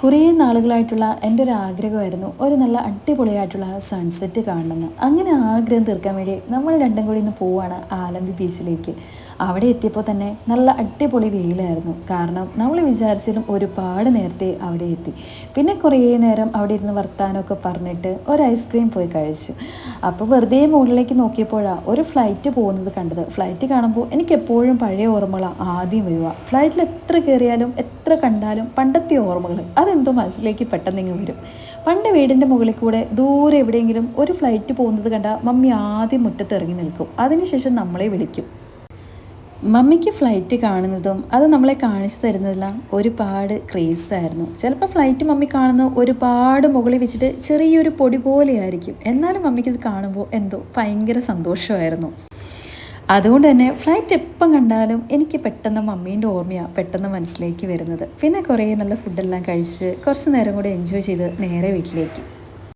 കുറേ നാളുകളായിട്ടുള്ള എൻ്റെ ഒരു ആഗ്രഹമായിരുന്നു ഒരു നല്ല അടിപൊളിയായിട്ടുള്ള സൺസെറ്റ് കാണണമെന്ന്. അങ്ങനെ ആഗ്രഹം തീർക്കാൻ വേണ്ടി നമ്മൾ രണ്ടും കൂടി ഇന്ന് പോവുകയാണ് ആലമ്പി ബീച്ചിലേക്ക്. അവിടെ എത്തിയപ്പോൾ തന്നെ നല്ല അടിപൊളി വെയിലായിരുന്നു. കാരണം നമ്മൾ വിചാരിച്ചതിലും ഒരുപാട് നേരത്തെ അവിടെ എത്തി. പിന്നെ കുറേ നേരം അവിടെ ഇരുന്ന് വർത്താനമൊക്കെ പറഞ്ഞിട്ട് ഒരു ഐസ്ക്രീം പോയി കഴിച്ചു. അപ്പോൾ വെറുതെ മുകളിലേക്ക് നോക്കിയപ്പോഴാണ് ഒരു ഫ്ലൈറ്റ് പോകുന്നത് കണ്ടത്. ഫ്ലൈറ്റ് കാണുമ്പോൾ എനിക്ക് എപ്പോഴും പഴയ ഓർമ്മകളാണ് ആദ്യം വരിക. ഫ്ലൈറ്റിൽ എത്ര കയറിയാലും എത്ര കണ്ടാലും പണ്ടത്തെ ഓർമ്മകൾ അതെന്തോ മനസ്സിലേക്ക് പെട്ടെന്നിങ്ങ് വരും. പണ്ട് വീടിൻ്റെ മുകളിൽ കൂടെ ദൂരെ എവിടെയെങ്കിലും ഒരു ഫ്ലൈറ്റ് പോകുന്നത് കണ്ടാൽ മമ്മി ആദ്യം മുറ്റത്ത് ഇറങ്ങി നിൽക്കും. അതിനുശേഷം നമ്മളെ വിളിക്കും. മമ്മിക്ക് ഫ്ലൈറ്റ് കാണുന്നതും അത് നമ്മളെ കാണിച്ചു തരുന്നതെല്ലാം ഒരുപാട് ക്രേസായിരുന്നു. ചിലപ്പോൾ ഫ്ലൈറ്റ് മമ്മി കാണുന്ന ഒരുപാട് മുകളിൽ വെച്ചിട്ട് ചെറിയൊരു പൊടി പോലെയായിരിക്കും. എന്നാലും മമ്മിക്ക് ഇത് കാണുമ്പോൾ എന്തോ ഭയങ്കര സന്തോഷമായിരുന്നു. അതുകൊണ്ട് തന്നെ ഫ്ലൈറ്റ് എപ്പം കണ്ടാലും എനിക്ക് പെട്ടെന്ന് മമ്മീൻ്റെ ഓർമ്മയാണ് പെട്ടെന്ന് മനസ്സിലേക്ക് വരുന്നത്. പിന്നെ കുറേ നല്ല ഫുഡെല്ലാം കഴിച്ച് കുറച്ച് നേരം കൂടെ എൻജോയ് ചെയ്ത് നേരെ വീട്ടിലേക്ക്.